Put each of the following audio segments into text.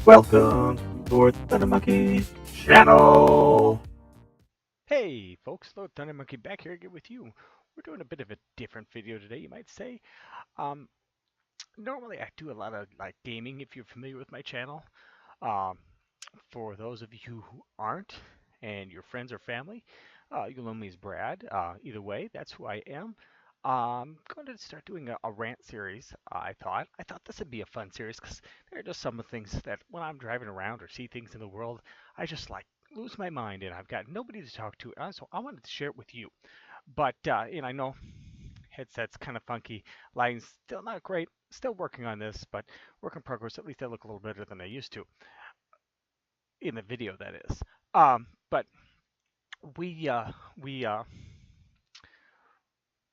Welcome to the Thunder Monkey channel. Hey folks, Lord Thunder Monkey back here again with you. We're doing a bit of a different video today, you might say. Um, Normally I do a lot of like gaming if you're familiar with my channel. Um, for those of you who aren't, and your friends or family, you'll know me as Brad. Either way, that's who I am. I'm going to start doing a rant series. I thought this would be a fun series because there are just some of the things that when I'm driving around or see things in the world, I just like lose my mind and I've got nobody to talk to. So I wanted to share it with you. But I know headset's kind of funky, lighting's still not great. Still working on this, but work in progress. At least I look a little better than I used to in the video, that is. But we uh, we uh,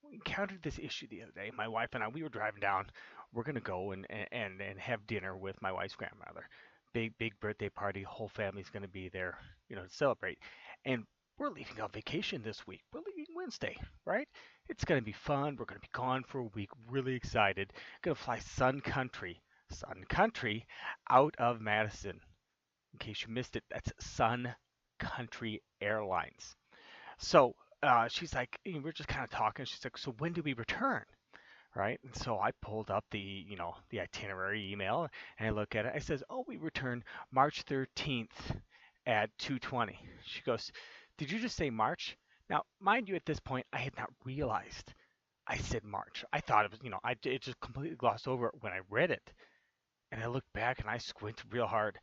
we encountered this issue the other day. My wife and I, we were driving down. We're gonna go and have dinner with my wife's grandmother. Big birthday party. Whole family's gonna be there, to celebrate. And we're leaving on vacation this week. We're leaving Wednesday, right? It's gonna be fun. We're gonna be gone for a week. Really excited. Gonna fly Sun Country, out of Madison. In case you missed it, that's Sun Country Airlines. So she's like, we're just kind of talking. She's like, so when do we return? Right? And so I pulled up the itinerary email and I look at it. I says, oh, we return March 13th at 2:20. She goes, did you just say March? Now, mind you, at this point, I had not realized I said March. I thought it was, it just completely glossed over it when I read it. And I looked back and I squinted real hard.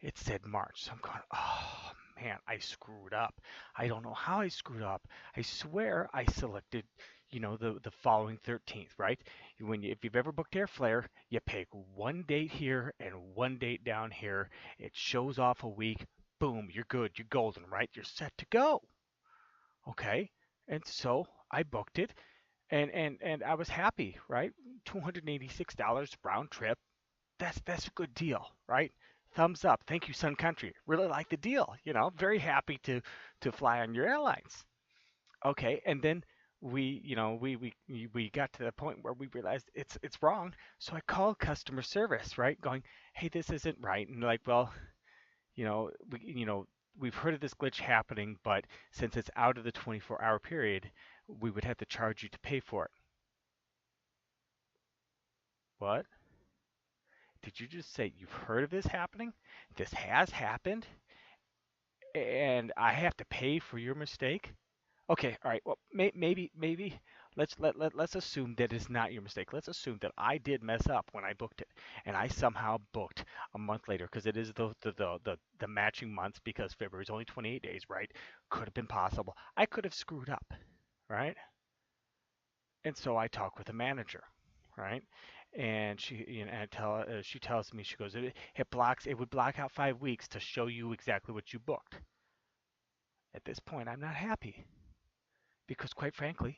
It said March. So I'm going, oh man, I screwed up. I don't know how I screwed up. I swear I selected, the following 13th, right? If you've ever booked Airflare, you pick one date here and one date down here. It shows off a week. Boom, you're good. You're golden, right? You're set to go. Okay. And so I booked it and I was happy, right? $286 round trip. That's a good deal, right? Thumbs up. Thank you, Sun Country. Really like the deal. Very happy to fly on your airlines. Okay, and then we got to the point where we realized it's wrong. So I called customer service, right? Going, hey, this isn't right. And they're like, well, we've heard of this glitch happening, but since it's out of the 24-hour period, we would have to charge you to pay for it. What? Did you just say you've heard of this happening? This has happened, and I have to pay for your mistake? Okay, all right. Well, maybe let's assume that it's not your mistake. Let's assume that I did mess up when I booked it, and I somehow booked a month later because it is the matching months because February is only 28 days, right? Could have been possible. I could have screwed up, right? And so I talk with the manager, right? And she tells me, she goes, it would block out 5 weeks to show you exactly what you booked. At this point, I'm not happy because, quite frankly,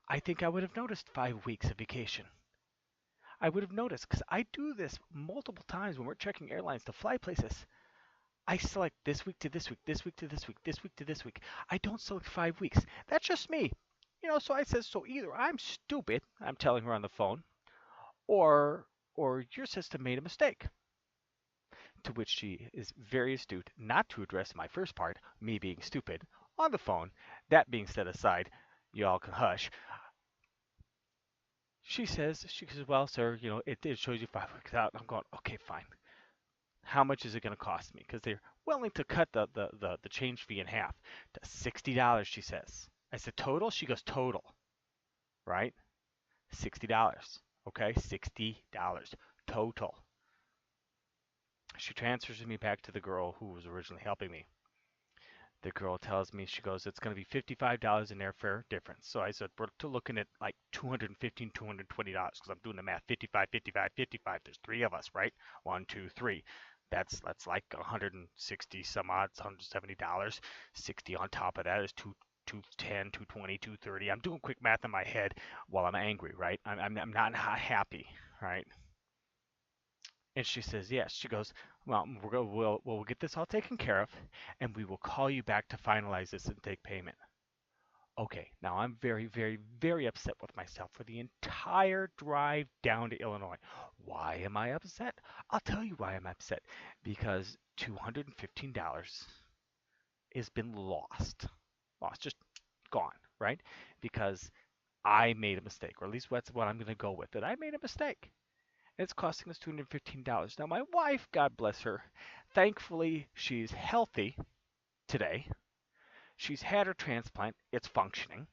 I think I would have noticed 5 weeks of vacation. I would have noticed because I do this multiple times when we're checking airlines to fly places. I select this week to this week, this week to this week, this week to this week. I don't select 5 weeks. That's just me. So I says, so either I'm stupid, I'm telling her on the phone, or your system made a mistake. To which she is very astute not to address my first part, me being stupid, on the phone. That being set aside, you all can hush. She says, well, sir, it shows you 5 weeks out. I'm going, okay, fine. How much is it going to cost me? Because they're willing to cut the change fee in half to $60, she says. I said, total? She goes, total, right? $60. Okay, $60 total. She transfers me back to the girl who was originally helping me. The girl tells me, she goes, it's going to be $55 in airfare difference. So I said, we're looking at like $215, $220 because I'm doing the math. 55, 55, 55. There's three of us, right? One, two, three. That's like 160 some odds, $170. 60 on top of that is 210, 220, 230. I'm doing quick math in my head while I'm angry, right? I'm not happy, right? And she says, yes. She goes, well, we'll get this all taken care of, and we will call you back to finalize this and take payment. Okay, now I'm very, very, very upset with myself for the entire drive down to Illinois. Why am I upset? I'll tell you why I'm upset. Because $215 has been lost. Lost, just gone, right? Because I made a mistake, or at least that's what I'm going to go with, that I made a mistake. It's costing us $215. Now, my wife, God bless her, thankfully she's healthy today. She's had her transplant, it's functioning.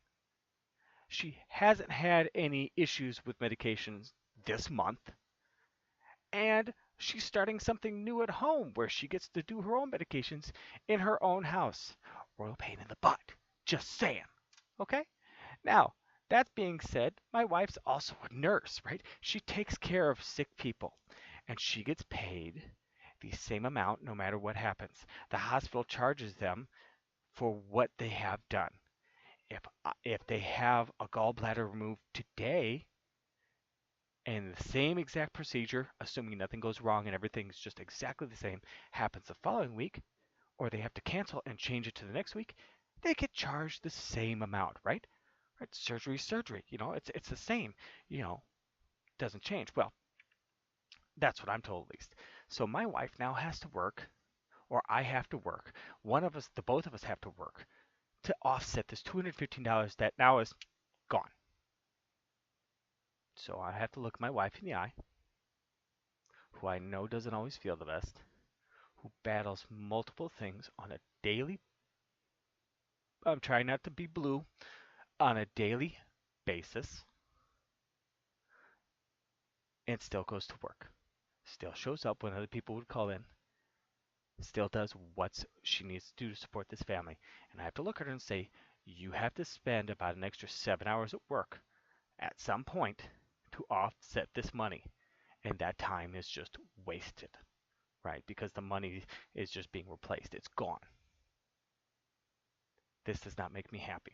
She hasn't had any issues with medications this month, and she's starting something new at home where she gets to do her own medications in her own house. Royal pain in the butt. Just saying. Okay? Now, that being said, my wife's also a nurse, right? She takes care of sick people, and she gets paid the same amount no matter what happens. The hospital charges them for what they have done. If they have a gallbladder removed today and the same exact procedure, assuming nothing goes wrong and everything's just exactly the same, happens the following week, or they have to cancel and change it to the next week, they get charged the same amount, right? Right? Surgery, surgery. It's the same. You know, doesn't change. Well, that's what I'm told at least. So my wife now has to work, or I have to work. One of us, the both of us have to work to offset this $215 that now is gone. So I have to look my wife in the eye, who I know doesn't always feel the best, who battles multiple things on a daily, I'm trying not to be blue, on a daily basis, and still goes to work. Still shows up when other people would call in, still does what she needs to do to support this family. And I have to look at her and say, you have to spend about an extra 7 hours at work at some point to offset this money. And that time is just wasted, right? Because the money is just being replaced. It's gone. This does not make me happy.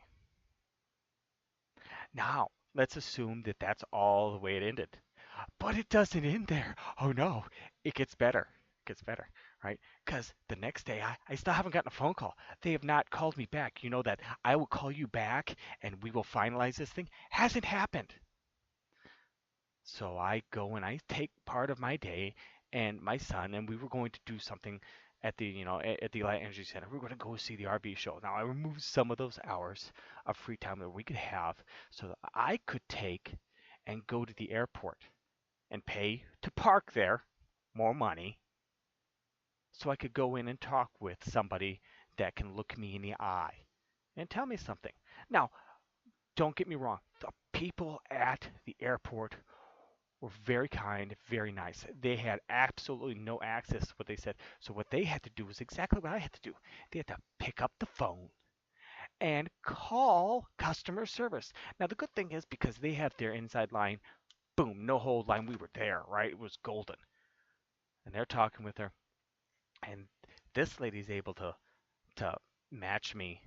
Now, let's assume that that's all the way it ended. But it doesn't end there. Oh no, it gets better. It gets better, right? Because the next day, I still haven't gotten a phone call. They have not called me back. You know that I will call you back and we will finalize this thing. Hasn't happened. So I go and I take part of my day and my son, and we were going to do something at the Light Energy Center. We were going to go see the RV show. Now I removed some of those hours of free time that we could have so that I could take and go to the airport and pay to park there more money so I could go in and talk with somebody that can look me in the eye and tell me something. Now, don't get me wrong. The people at the airport were very kind, very nice. They had absolutely no access to what they said. So what they had to do was exactly what I had to do. They had to pick up the phone and call customer service. Now the good thing is because they have their inside line, boom, no hold line. We were there, right? It was golden. And they're talking with her, and this lady's able to match me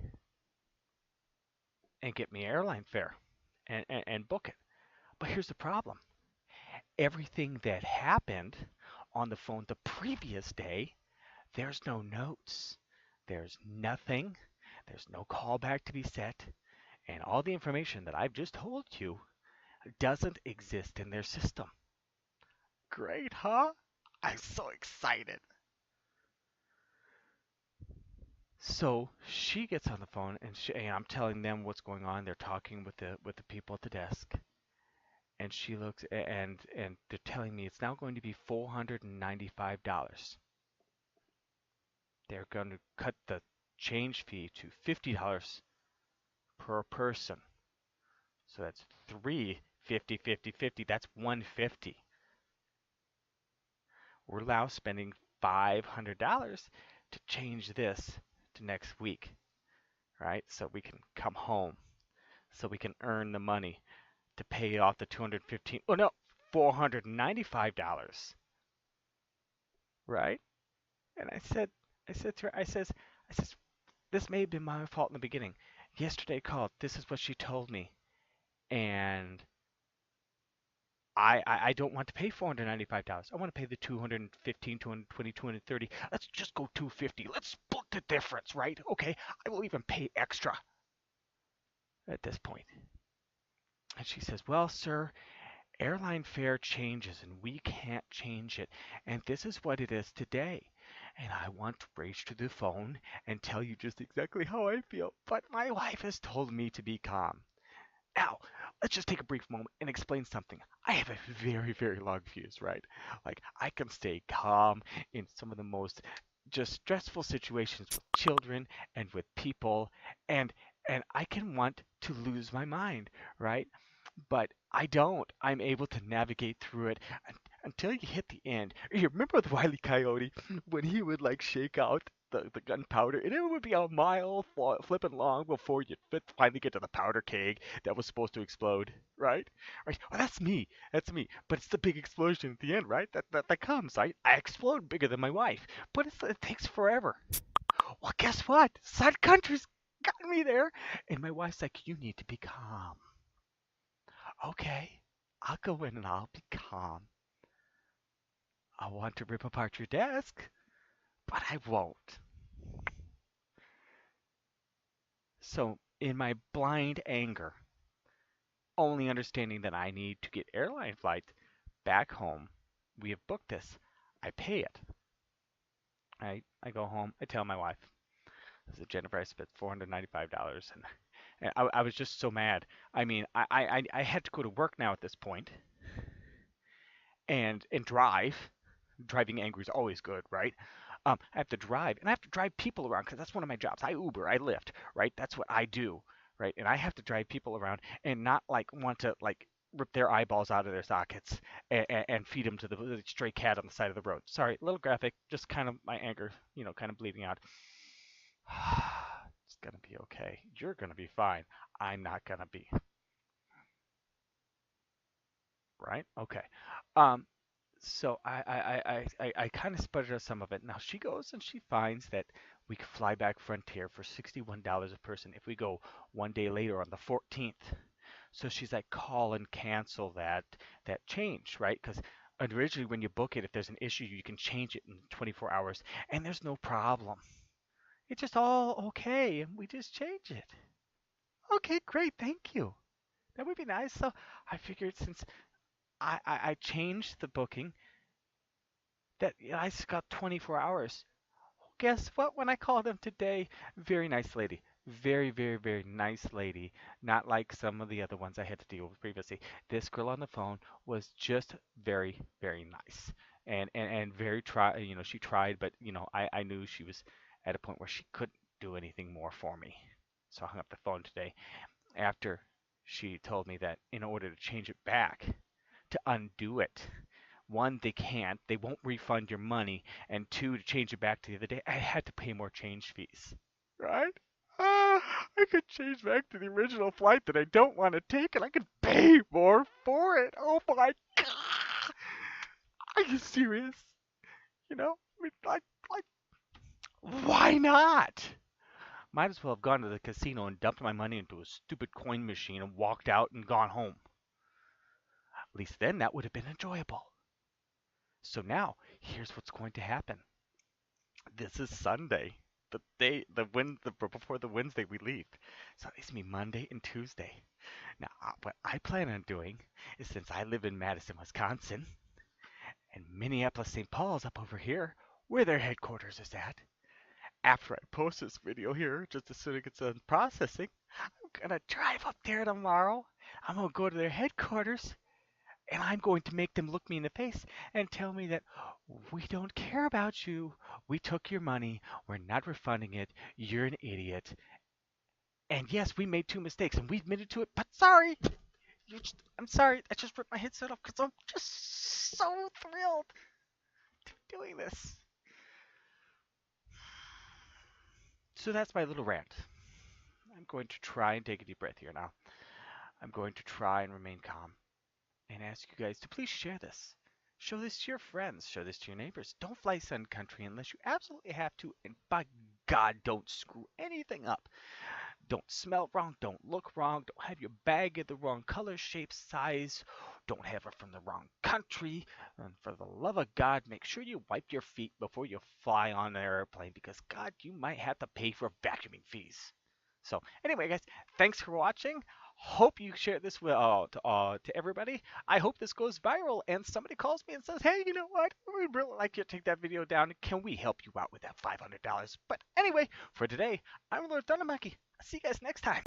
and get me airline fare and book it. But here's the problem. Everything that happened on the phone the previous day, there's no notes. There's nothing. There's no callback to be set. And all the information that I've just told you doesn't exist in their system. Great, huh? I'm so excited. So she gets on the phone and I'm telling them what's going on. They're talking with the people at the desk, and she looks and they're telling me it's now going to be $495. They're going to cut the change fee to $50 per person. So that's three 50, 50, 50. That's 150. We're now spending $500 to change this to next week, right? So we can come home, so we can earn the money to pay off the 215. Oh no, $495, right? And I said to her, I says, this may have been my fault in the beginning. Yesterday called. This is what she told me, and I don't want to pay $495. I want to pay the 215, 220, 230. Let's just go 250. Let's split the difference, right? Okay, I will even pay extra. at this point. And she says, "Well, sir, airline fare changes and we can't change it. And this is what it is today." And I want to reach to the phone and tell you just exactly how I feel, but my wife has told me to be calm. Now, let's just take a brief moment and explain something. I have a very, very long fuse, right? Like, I can stay calm in some of the most just stressful situations with children and with people, and I can want to lose my mind, right? But I don't. I'm able to navigate through it until you hit the end. You remember the Wile E. Coyote when he would like shake out the gunpowder, and it would be a mile flipping long before you finally get to the powder keg that was supposed to explode, right? Right. Well, that's me. That's me. But it's the big explosion at the end, right? That comes. I explode bigger than my wife, but it takes forever. Well, guess what? Sun Country's got me there, and my wife's like, "You need to be calm." Okay, I'll go in and I'll be calm. I want to rip apart your desk, but I won't. So, in my blind anger, only understanding that I need to get airline flight back home, we have booked this. I pay it. I go home. I tell my wife, "I said, Jennifer, I spent $495, and I was just so mad. I mean, I had to go to work now at this point, and drive. Driving angry is always good, right? I have to drive, and I have to drive people around because that's one of my jobs. I Uber, I Lyft, right? That's what I do, right? And I have to drive people around and not like want to like rip their eyeballs out of their sockets and feed them to the stray cat on the side of the road. Sorry, a little graphic, just kind of my anger, kind of bleeding out. It's gonna be okay. You're gonna be fine. I'm not gonna be, right? Okay. Um, so I kind of sputtered out some of it. Now she goes and she finds that we can fly back Frontier for $61 a person if we go one day later on the 14th. So she's like, call and cancel that change, right? Because originally when you book it, if there's an issue, you can change it in 24 hours, and there's no problem. It's just all okay, and we just change it. Okay, great, thank you. That would be nice. So I figured since I changed the booking that I just got 24 hours. Guess what? When I called them today, very nice lady. Very, very, very nice lady. Not like some of the other ones I had to deal with previously. This girl on the phone was just very, very nice. And very she tried, but I knew she was at a point where she couldn't do anything more for me. So I hung up the phone today after she told me that in order to change it back, to undo it, one, they can't, they won't refund your money, and two, to change it back to the other day, I had to pay more change fees. Right? I could change back to the original flight that I don't want to take, and I could pay more for it. Oh my god! Are you serious? I mean, like, why not? Might as well have gone to the casino and dumped my money into a stupid coin machine and walked out and gone home. At least then that would have been enjoyable. So now, here's what's going to happen. This is Sunday, the day, before the Wednesday we leave. So it's me Monday and Tuesday. Now, what I plan on doing is, since I live in Madison, Wisconsin, and Minneapolis, St. Paul's up over here, where their headquarters is at. After I post this video here, just as soon as it's done processing, I'm gonna drive up there tomorrow. I'm gonna go to their headquarters, and I'm going to make them look me in the face and tell me that we don't care about you. We took your money. We're not refunding it. You're an idiot. And yes, we made two mistakes and we admitted to it, but sorry. I'm sorry. I just ripped my headset off because I'm just so thrilled to be doing this. So that's my little rant. I'm going to try and take a deep breath here now. I'm going to try and remain calm and ask you guys to please share this. Show this to your friends. Show this to your neighbors. Don't fly Sun Country unless you absolutely have to. And by God, don't screw anything up. Don't smell wrong. Don't look wrong. Don't have your bag in the wrong color, shape, size. Don't have it from the wrong country. And for the love of God, make sure you wipe your feet before you fly on an airplane because, God, you might have to pay for vacuuming fees. So anyway, guys, thanks for watching. Hope you share this with to everybody. I hope this goes viral and somebody calls me and says, "Hey, you know what? We'd really like you to take that video down. Can we help you out with that $500?" But anyway, for today, I'm Lord Thundermonkey. I'll see you guys next time.